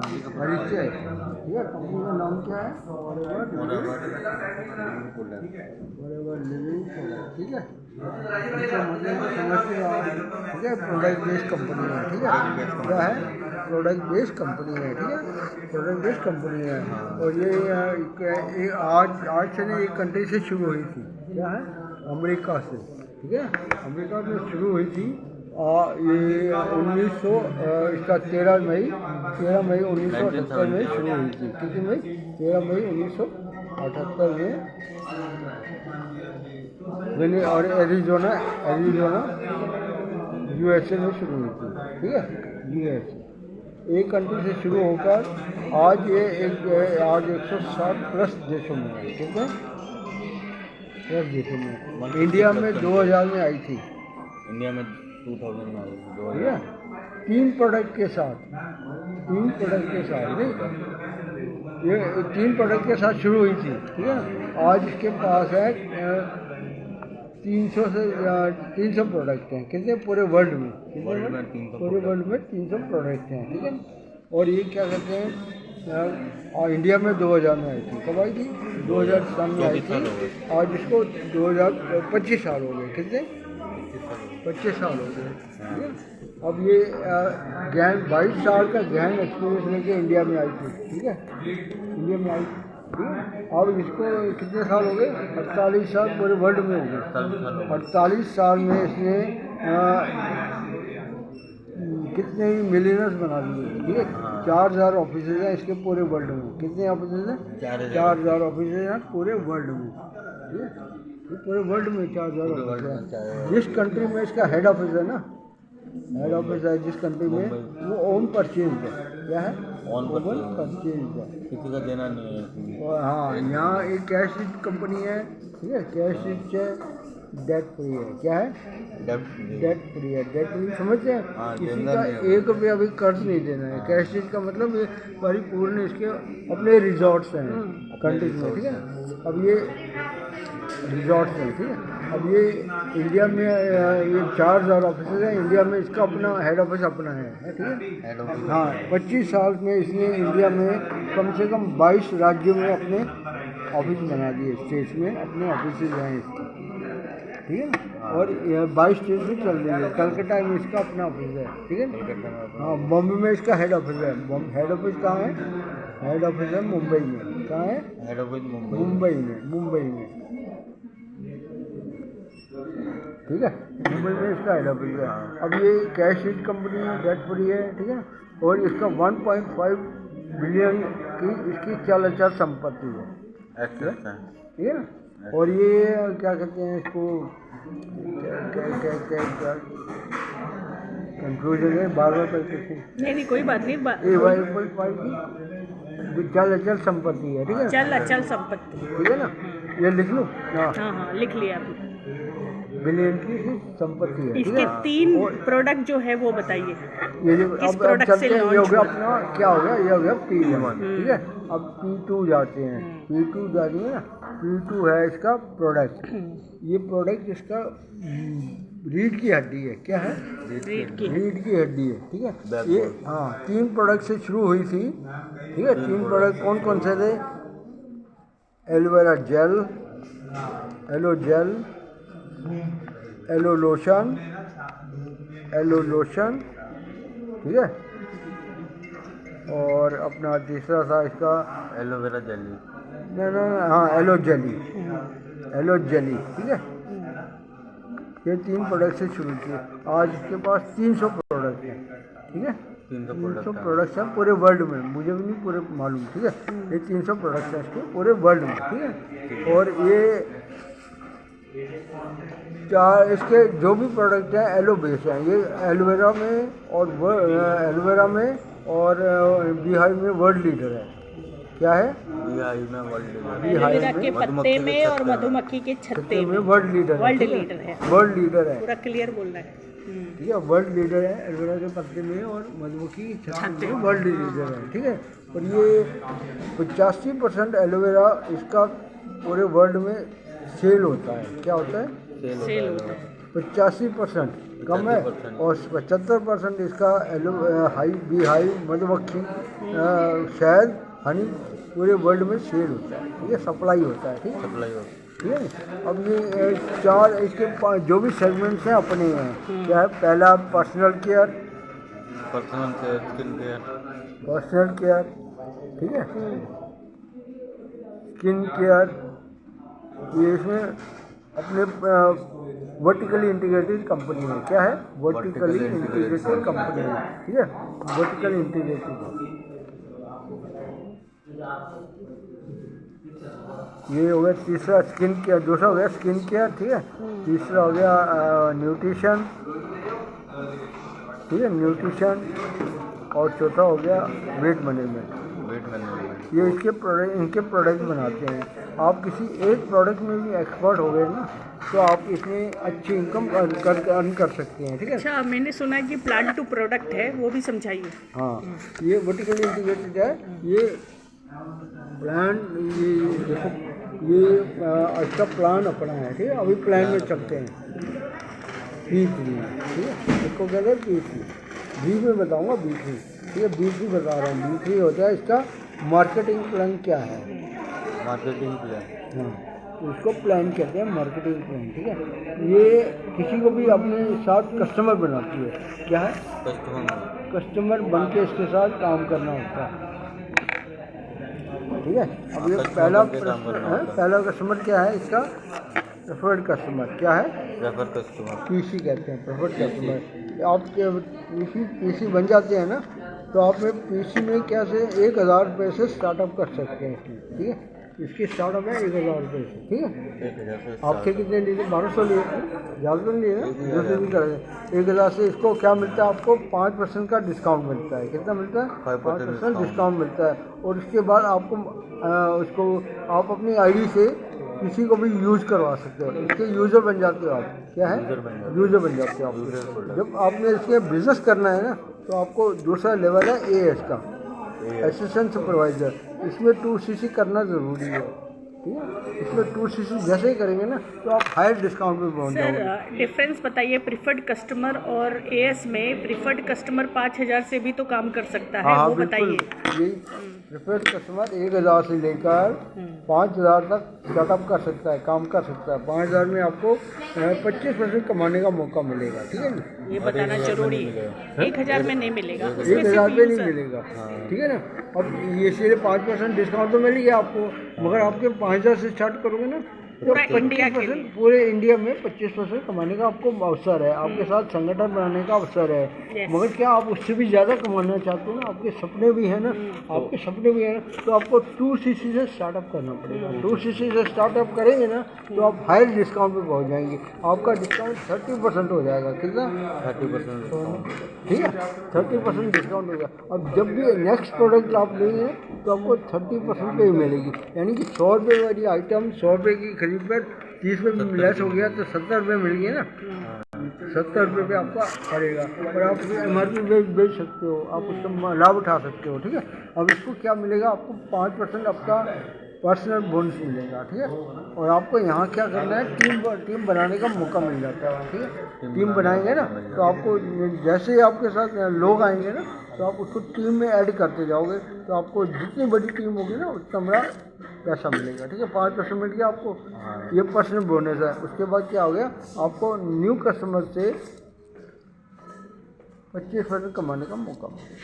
परिचय, ठीक है। कंपनी का नाम क्या है? फॉरएवर लिविंग प्रोडक्ट, ठीक है। इसका मतलब समझते हो आप, ठीक है। प्रोडक्ट बेस्ड कंपनी है, ठीक है। क्या है? प्रोडक्ट बेस्ड कंपनी है, ठीक है। प्रोडक्ट बेस्ड कंपनी है। और ये आज से नहीं, एक कंट्री से शुरू हुई थी। क्या है? अमेरिका से, ठीक है। अमेरिका में शुरू हुई थी। ये 1900 इसका 13 मई 1978 में शुरू हुई थी। कितने मई? 13 मई 1978 में, और एरिजोना यूएसए में शुरू हुई थी, ठीक है। यूएसए एक कंट्री से शुरू होकर आज ये आज 160 प्लस देशों में है, ठीक है। प्लस देशों में। इंडिया में 2000 में आई थी। इंडिया में 2000 में आई, ठीक है। 3 प्रोडक्ट के साथ नहीं, ये 3 प्रोडक्ट के साथ शुरू हुई थी, ठीक है। आज इसके पास है 300 प्रोडक्ट हैं। कितने? पूरे वर्ल्ड में, पूरे वर्ल्ड में 300 प्रोडक्ट हैं, ठीक है। और ये क्या कहते हैं, और इंडिया में 2000 में आई थी। कब आई थी? 2007 में आई थी। आज इसको 25 साल हो गए। कितने? 25 साल हो गए, ठीक है। अब ये गहन 22 साल का गहन एक्सपीरियंस लेके इंडिया में आई थी, ठीक है। इंडिया में आई, ठीक है। अब इसको कितने साल हो गए? 48 साल पूरे वर्ल्ड में हो गए। 48 साल में इसने कितने ही मिलियनर्स बना दिए, ठीक है। 4000 ऑफिस हैं इसके पूरे वर्ल्ड में। कितने ऑफिस हैं? 4000 ऑफिस हैं पूरे वर्ल्ड में, ठीक है। पूरे वर्ल्ड में 4000 ऑफिस है। जिस कंट्री में इसका हेड ऑफिस है ना, हेड ऑफिस है जिस कंट्री में, वो ओन परचेज है। क्या है? ओन परचेज है, किसी का देना नहीं है। और हाँ, यहाँ एक कैश रिच कंपनी है, ठीक है। कैश रिच है, डेट फ्री है। क्या है? डेट फ्री है। डेट फ्री समझते हैं? किसी का 1 रुपया भी कर्ज नहीं देना है। कैश रिच का मतलब ये परिपूर्ण इसके अपने रिजॉर्ट्स हैं कंट्रीज में, ठीक है। अब ये रिजॉर्ट्स हैं, ठीक है। अब ये इंडिया में ये 4000 ऑफिस हैं इंडिया में। इसका अपना हेड ऑफिस अपना है, ठीक है। हाँ, 25 साल में इसने इंडिया में कम से कम 22 राज्यों में अपने ऑफिस बना दिए। स्टेट्स में अपने ऑफिस हैं इसके, ठीक है। और 22 स्टेट में चल रही है। कलकत्ता में इसका अपना ऑफिस है, ठीक है। हाँ, बॉम्बे में इसका हेड ऑफिस है। हेड ऑफिस कहाँ है? हेड ऑफिस है मुंबई में। कहाँ है? हेड ऑफिस मुंबई में, ठीक है। मुंबई में इसका हेड ऑफिस है। अब ये कैश रिच कंपनी है, डेट फ्री है, ठीक है। और इसका 1.5 बिलियन की इसकी चल अचल संपत्ति है, ठीक है। और ये क्या कहते हैं इसको, क्या कंफ्यूजन है, बार करके नहीं कोई बात नहीं। 1.5 की चल अचल संपत्ति है, ठीक है। चल अचल संपत्ति, ठीक है ना। ये लिख लूँ? हाँ लिख लिया आपने। बिलियन की संपत्ति है, ठीक इसके है। 3 प्रोडक्ट जो है वो बताइए। ये जो अब चलते हैं, ये हो गया अपना, क्या हो गया? ये हो गया P1, ठीक है। अब P2 जाते हैं। P2 जाते हैं ना। P2 है इसका प्रोडक्ट। ये प्रोडक्ट इसका रीढ़ की हड्डी है। क्या है? रीढ़ की हड्डी है, ठीक है। ये हाँ, 3 प्रोडक्ट से शुरू हुई थी, ठीक है। 3 प्रोडक्ट कौन कौन से थे? Aloe vera gel, aloe gel, aloe lotion, ठीक है। और अपना तीसरा था इसका एलोवेरा जेली, हाँ एलो जेली, ठीक है। ये 3 प्रोडक्ट से शुरू किए। आज इसके पास 300 प्रोडक्ट हैं, ठीक है। 300 प्रोडक्ट्स हैं पूरे वर्ल्ड में। मुझे भी नहीं पूरे मालूम, ठीक है। ये 300 प्रोडक्ट्स हैं इसके पूरे वर्ल्ड में, ठीक है। और ये इसके जो भी प्रोडक्ट हैं एलो बेस्ड हैं। ये एलोवेरा में और बीहाइव में वर्ल्ड लीडर है। क्या है? बीहाइव में वर्ल्ड लीडर, एलोवेरा के पत्ते में और मधुमक्खी के छत्ते में वर्ल्ड लीडर है। वर्ल्ड लीडर है, पूरा क्लियर बोलना है, ठीक है। वर्ल्ड लीडर है एलोवेरा के पत्ते में और मधुमक्खी के छत्ते में वर्ल्ड लीडर है, ठीक है। और ये 85% एलोवेरा इसका पूरे वर्ल्ड में सेल होता है। क्या होता है? सेल होता है। 85%, कम है, और 75% इसका हाई मधुमक्खी शहद हनी पूरे वर्ल्ड में सेल होता है, ठीक है, सप्लाई होता है, ठीक है, सप्लाई होता ठीक है। अब ये चार इसके जो भी सेगमेंट्स हैं अपने हैं, क्या है, पहला personal care, personal care, skin care, personal care, ठीक है, स्किन केयर, ये इसमें अपने वर्टिकली इंटीग्रेटेड कंपनी है, क्या है, वर्टिकली इंटीग्रेटेड कंपनी है, ठीक है, वर्टिकली इंटीग्रेटेड। ये हो गया तीसरा स्किन केयर, दूसरा हो गया स्किन केयर, ठीक है, तीसरा हो गया न्यूट्रिशन, ठीक है, न्यूट्रिशन, और चौथा हो गया वेट मैनेजमेंट। Weight management. ये इनके प्रोडक्ट बनाते हैं। आप किसी एक प्रोडक्ट में भी एक्सपर्ट हो गए ना, तो आप इसमें अच्छी इनकम अर्न कर सकते हैं, ठीक है। अच्छा, मैंने सुना है कि प्लांट टू प्रोडक्ट है, वो भी समझाइए। हाँ, ये वर्टिकली इंटीग्रेटेड है। ये प्लान, ये देखो, ये अच्छा प्लान अपना है, ठीक है, अभी प्लान में चलते हैं B3, ठीक है, इसको कहते हैं B3, बी में बताऊँगा B3, ठीक है, B3 बता रहा हूँ। B3 होता है इसका मार्केटिंग प्लान। क्या है मार्केटिंग प्लान? हाँ, इसको प्लान कहते हैं, मार्केटिंग प्लान, ठीक है। ये किसी को भी अपने साथ कस्टमर बनाती है, क्या है, कस्टमर बन के इसके साथ काम करना होता है, ठीक है। अब ये पहला कस्टमर क्या है इसका, प्रेफर्ड कस्टमर, क्या है, प्रेफर्ड कस्टमर, पीसी कहते हैं, प्रेफर्ड कस्टमर। आपके पीसी बन जाते हैं ना, तो आप में पीसी में क्या से 1000 रुपये से स्टार्टअप कर सकते हैं इसमें, ठीक है। इसकी स्टार्टअप है 1000 रुपये से, ठीक है। आपके कितने लिए, 1200 लिए, ज़्यादा तो लिए ना, जैसे भी करें 1000 से इसको क्या मिलता है, आपको 5% का डिस्काउंट मिलता है। कितना मिलता है, 5% डिस्काउंट मिलता है। और उसके बाद आपको उसको आप अपनी आईडी से किसी को भी यूज़ करवा सकते हो, इसके यूज़र बन जाते हो आप, क्या है, यूज़र बन जाते हो आप। जब आपने इसके बिजनेस करना है ना, तो आपको दूसरा लेवल है AS का, असिस्टेंट सुपरवाइज़र। इसमें 2cc करना ज़रूरी है, ठीक है। इसमें 2cc जैसे ही करेंगे ना, तो आप हायर डिस्काउंट पे पहुँच जाओगे। सर, डिफरेंस बताइए प्रिफर्ड कस्टमर और AS में। प्रिफर्ड कस्टमर 5000 से भी तो काम कर सकता है, हाँ, वो बताइए। यही प्रिफर्ड कस्टमर 1000 से लेकर 5000 तक स्टार्टअप कर सकता है, काम कर सकता है। 5000 में आपको 25% कमाने का मौका मिलेगा, ठीक है ना, ये बताना जरूरी है। 1000 में नहीं मिलेगा, 1000 पे नहीं मिलेगा, ठीक है ना। अब ये सिर्फ 5% डिस्काउंट तो मिल गया आपको, मगर आपके 5000 से स्टार्ट करोगे ना, तो पूरा इंडिया के 25% पूरे इंडिया में 25% कमाने का आपको अवसर है, आपके साथ संगठन बनाने का अवसर है। मगर क्या आप उससे भी ज़्यादा कमाना चाहते हो ना, आपके सपने भी हैं ना, आपके सपने भी हैं ना, तो आपको 2cc से स्टार्टअप करना पड़ेगा। 2cc से स्टार्टअप करेंगे ना, तो आप हायर डिस्काउंट पे पहुंच जाएंगे। आपका डिस्काउंट 30% हो जाएगा। कितना, 30%, ठीक है, 30% डिस्काउंट होगा। अब जब भी नेक्स्ट प्रोडक्ट आप लेंगे तो आपको 30% पे ही मिलेगी, यानी कि 100 रुपये वाली आइटम 100 रुपये की खरीद पर 30 रुपये लेस हो गया तो 70 रुपये मिल गए ना, 70 रुपये पे आपका पड़ेगा, और आप MRP पे बेच सकते हो, आप उसका लाभ उठा सकते हो, ठीक है। अब इसको क्या मिलेगा, आपको 5% आपका पर्सनल बोनस मिलेगा, ठीक है। और आपको यहाँ क्या करना है, टीम बनाने का मौका मिल जाता है, ठीक है। टीम बनाएंगे ना, तो आपको जैसे ही आपके साथ लोग आएंगे ना, तो आप उसको टीम में ऐड करते जाओगे, तो आपको जितनी बड़ी टीम होगी ना, उतना बड़ा पैसा मिलेगा, ठीक है। 5% मिल गया आपको, ये पर्सनल बोनस है। उसके बाद क्या हो गया, आपको न्यू कस्टमर से 25% कमाने का मौका मिलेगा,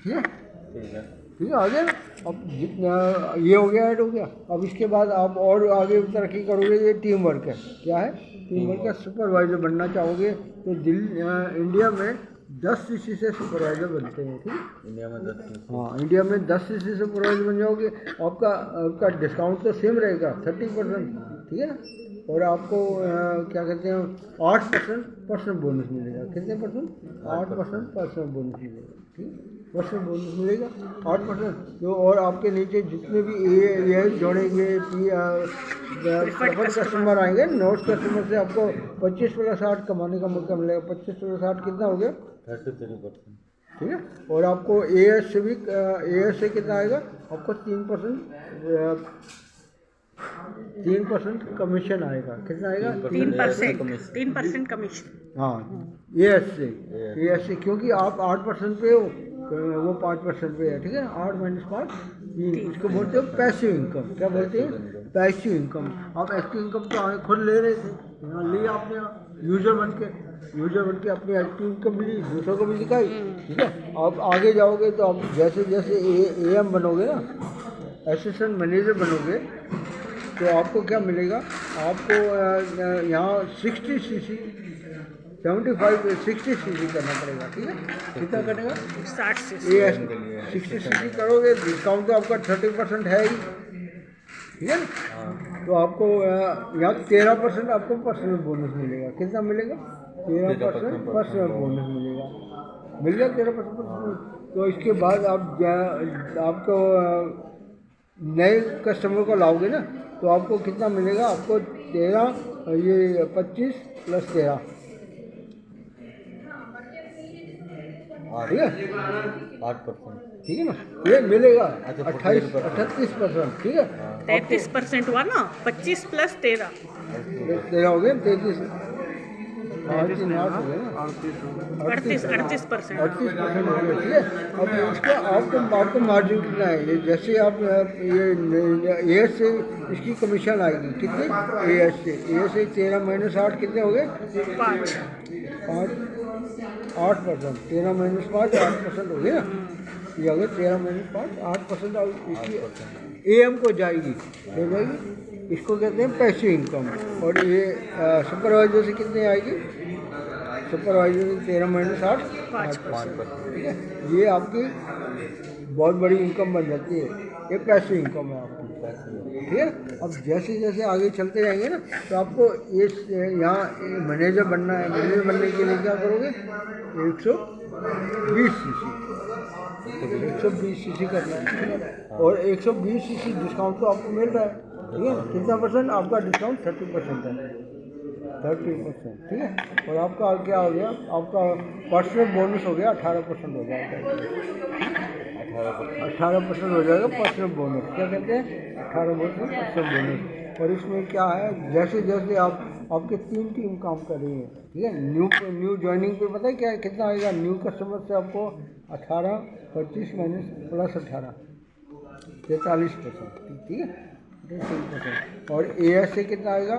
ठीक है, ठीक है। आगे अब जितना ये हो गया, ऐड हो गया। अब इसके बाद आप और आगे तरक्की करोगे, ये टीम वर्क है। क्या है, टीम वर्क है। सुपरवाइज़र बनना चाहोगे तो इंडिया में 10cc से सुपरवाइज़र बनते हैं, ठीक है। इंडिया में 10, हाँ, इंडिया में 10cc से सुपरवाइज़र बन जाओगे। आपका डिस्काउंट तो सेम रहेगा, 30%, ठीक है ना। और आपको क्या कहते हैं, 8% पर्सनल बोनस मिलेगा। कितने परसेंट, 8% पर्सनल बोनस मिलेगा, ठीक है। पर्सनल बोनस मिलेगा 8%। तो और आपके नीचे जितने भी ये जोड़ेंगे, कस्टमर आएंगे, नोट कस्टमर से आपको 25+8 कमाने का मौका मिलेगा। 25+8 कितना हो गया, 33%, ठीक है। और आपको AS से कितना आएगा, आपको 3% 3% कमीशन आएगा। कितना आएगा? 3% कमीशन। हाँ, ये से क्योंकि आप 8% पे हो, वो 5% पे है, ठीक है। 8 - 5 3, इसको बोलते हो पैसिव इनकम। क्या बोलते हैं? Passive income. आप एक्टिव इनकम तो खुद ले रहे थे, यहाँ ली आपने, यूजर बन के अपनी एक्टिव इनकम ली, दूसरों को भी दिखाई, ठीक है। आप आगे जाओगे तो आप जैसे जैसे AM बनोगे ना, असिस्टेंट मैनेजर बनोगे, तो आपको क्या मिलेगा? आपको यहाँ 60 cc 60 cc करना पड़ेगा, ठीक है। कितना करेगा? 60 से 60 cc करोगे, डिस्काउंट तो आपका 30% है ही, ठीक है ना। तो आपको यहाँ 13% आपको पर्सनल बोनस मिलेगा। कितना मिलेगा? 13% पर्सनल बोनस मिलेगा। मिल गया 13% पर्सनल। तो इसके बाद आपको नए कस्टमर को लाओगे ना, तो आपको कितना मिलेगा? आपको 25 + 13, ठीक है, 8%। ठीक है ना। ये मिलेगा 38%, ठीक है। 33% हुआ ना, 25 + 13 13 हो गए, 33 38 हो गए ना, 38% 38% हो गए, ठीक है। अब इसका आपको मार्जिन कितना है? ये जैसे आप ये AS से इसकी कमीशन आएगी कितनी? AS से 13 - 8 कितने हो गए? 5 8%। 13 - 5 8% हो गए ना। ये हो गए 13 - 5 8%। और इसकी AM को जाएगी, हो जाएगी। इसको कहते हैं पैसिव इनकम। और ये सुपरवाइजर से कितनी आएगी? सुपरवाइजर से 13 - 8 5%, ठीक है। ये आपकी बहुत बड़ी इनकम बन जाती है। ये पैसिव इनकम है आपकी, ठीक है। अब जैसे जैसे आगे चलते जाएंगे ना, तो आपको यहाँ मैनेजर बनना है। मैनेजर बनने के लिए क्या करोगे? 120 cc करना है, और 120 cc डिस्काउंट तो आपको मिल रहा है, ठीक है। कितना % आपका डिस्काउंट? 30% है, 30%, ठीक है। और आपका क्या हो गया? आपका पर्सनल बोनस हो गया 18% हो जाएगा। 18% हो जाएगा पर्सनल बोनस। क्या कहते हैं? 18% पर्सनल बोनस। और इसमें क्या है? जैसे जैसे आपके 3 टीम काम कर रही है, ठीक है। न्यू ज्वाइनिंग पे पता है क्या है? कितना आएगा? न्यू कस्टमर से आपको 18 25 + 18 43%, ठीक है, 43%। और AS से कितना आएगा?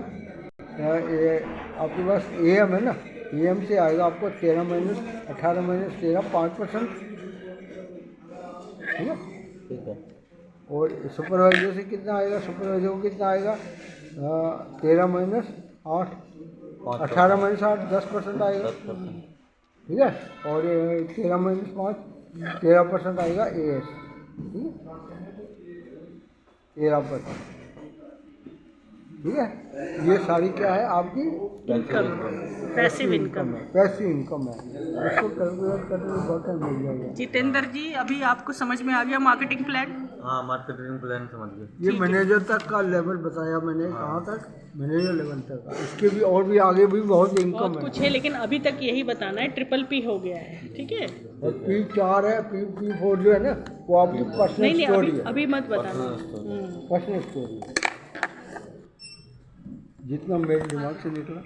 आपके पास AM है ना, AM से आएगा आपको 13 - 18 - 13 5%, ठीक है। ठीक है। और सुपरवाइजर से कितना आएगा? सुपरवाइजर को कितना आएगा? 13 - 8 18 - 8 10% आएगा, 10%। ठीक है। और 13 - 5 13% आएगा AS, ठीक है, 13%, ठीक है। ये सारी क्या है? आपकी income, passive income. Passive income है। इसको कैलकुलेट करने में बहुत टाइम लग जाएगा। जितेंद्र जी, अभी आपको समझ में आ गया मार्केटिंग प्लान? हाँ, मार्केटिंग प्लान समझ गए। ये मैनेजर तक का लेवल बताया मैंने, कहाँ तक? मैनेजर लेवल तक। इसके भी और भी आगे भी बहुत इनकम बहुत है। कुछ है, लेकिन अभी तक यही बताना है। P हो गया है, ठीक है। और P4 है, P4 जो है ना, वो आपकी पर्सनल नहीं, स्टोरी अभी है। अभी मत बताना। पर्सनल स्टोरी है, जितना मेरे दिमाग से निकला।